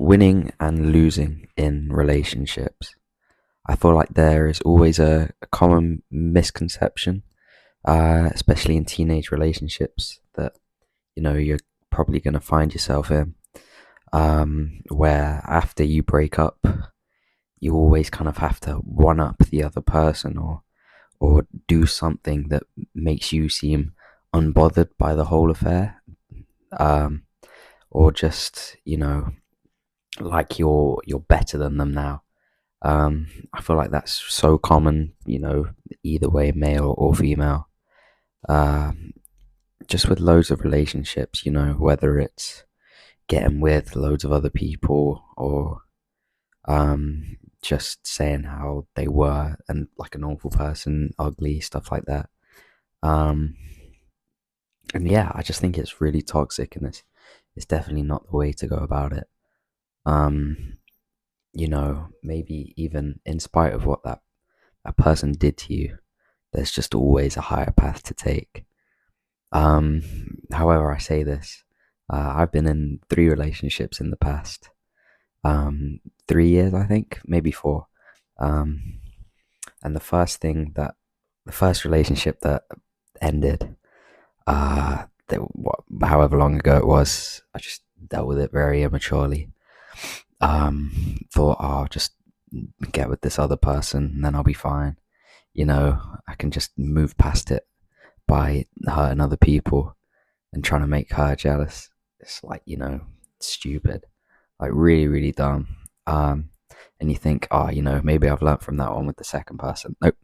winning and losing in relationships. I feel like there is always a common misconception, especially in teenage relationships, that you're probably going to find yourself in, where after you break up, you always kind of have to one up the other person, or do something that makes you seem unbothered by the whole affair, um, or just like you're better than them now. I feel like that's so common, either way, male or female. Um, just with loads of relationships, whether it's getting with loads of other people, or just saying how they were and like an awful person, ugly, stuff like that. Um, and yeah, I just think it's really toxic, and it's definitely not the way to go about it. Um, maybe even in spite of what that person did to you, there's just always a higher path to take. However, I say this, I've been in 3 relationships in the past 3 years, I think, maybe 4. Um, and the first relationship that ended, however long ago it was, I just dealt with it very immaturely. Thought, oh, I'll just get with this other person and then I'll be fine. I can just move past it by hurting other people and trying to make her jealous. It's like, stupid, like really, really dumb. And you think, oh, maybe I've learnt from that one with the second person. Nope,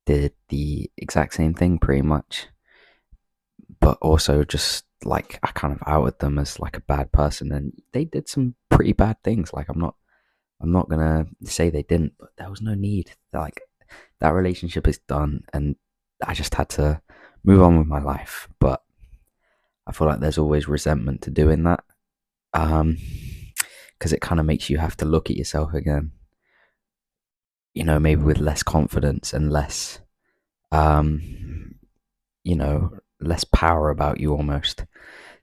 did the exact same thing pretty much, but also just like I kind of outed them as like a bad person, and they did some pretty bad things. Like I'm not gonna say they didn't, but there was no need. Like that relationship is done, and I just had to move on with my life. But I feel like there's always resentment to doing that, because it kind of makes you have to look at yourself again. Maybe with less confidence and um, less power about you, almost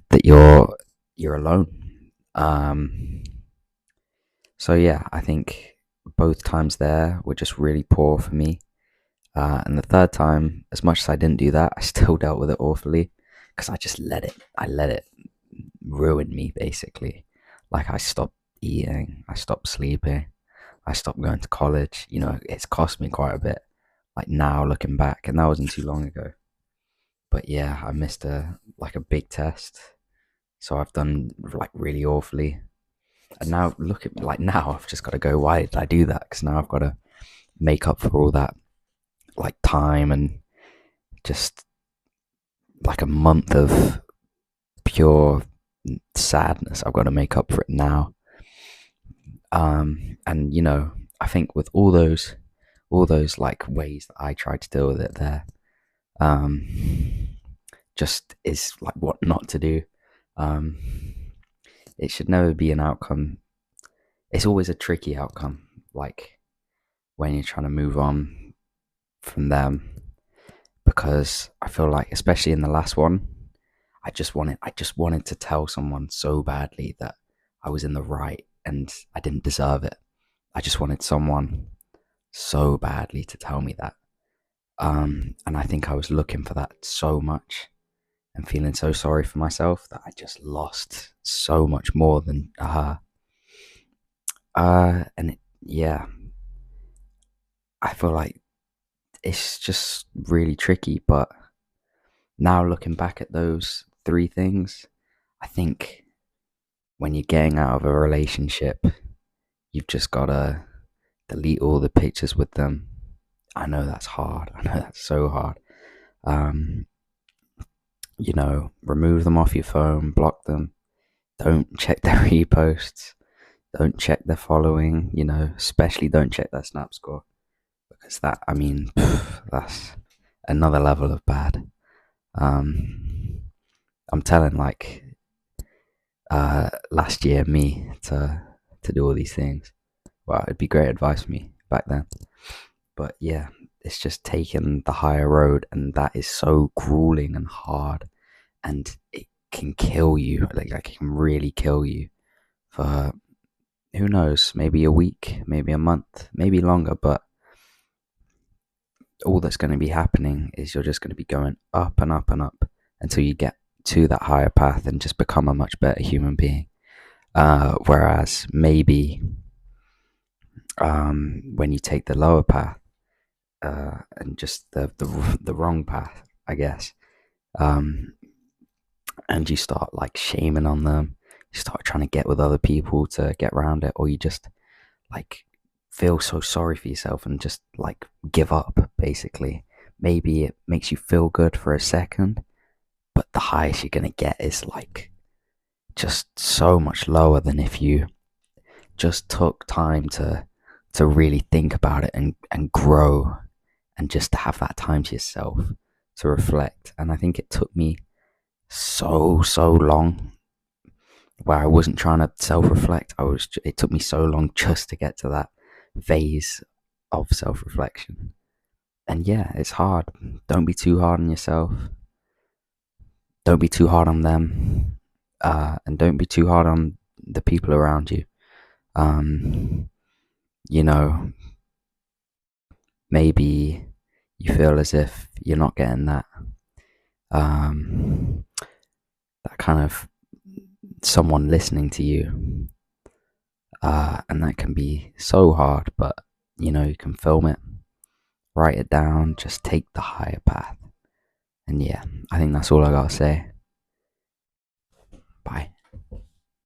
that you're alone. Um, so yeah, I think both times there were just really poor for me. And the third time, as much as I didn't do that, I still dealt with it awfully because I just let it. I let it ruin me, basically. Like I stopped eating, I stopped sleeping, I stopped going to college. It's cost me quite a bit. Like now looking back, and that wasn't too long ago. But yeah, I missed a big test, so I've done like really awfully. And now look at like now I've just got to go. Why did I do that? Because now I've got to make up for all that like time and just like a month of pure sadness. I've got to make up for it now. And I think with all those like ways that I tried to deal with it there, um, just is like what not to do. Um, it should never be an outcome. It's always a tricky outcome. Like when you're trying to move on from them, because I feel like, especially in the last one, I just wanted to tell someone so badly that I was in the right and I didn't deserve it. I just wanted someone so badly to tell me that. And I think I was looking for that so much and feeling so sorry for myself that I just lost so much more than her. Yeah, I feel like it's just really tricky. But now looking back at those 3 things, I think when you're getting out of a relationship, you've just gotta delete all the pictures with them. I know that's hard. I know that's so hard. Um, remove them off your phone, block them. Don't check their reposts. Don't check their following. Especially don't check their Snap score, because that, I mean, that's another level of bad. Um, I'm telling like last year me to do all these things. Well, it'd be great advice for me back then. But yeah, it's just taking the higher road, and that is so grueling and hard, and it can kill you. Like it can really kill you for who knows, maybe a week, maybe a month, maybe longer, but all that's going to be happening is you're just going to be going up and up and up until you get to that higher path and just become a much better human being. Whereas maybe when you take the lower path and just the wrong path, I guess, um, and you start like shaming on them, you start trying to get with other people to get around it, or you just like feel so sorry for yourself and just like give up, basically. Maybe it makes you feel good for a second, but the highest you're gonna get is like just so much lower than if you just took time to really think about it and grow and just to have that time to yourself to reflect. And I think it took me so long where I wasn't trying to self-reflect. It took me so long just to get to that phase of self-reflection. And yeah, it's hard. Don't be too hard on yourself. Don't be too hard on them. And don't be too hard on the people around you. Um, you know, maybe you feel as if you're not getting um, that kind of someone listening to you. And that can be so hard, but you can film it, write it down, just take the higher path. And yeah, I think that's all I gotta say. Bye.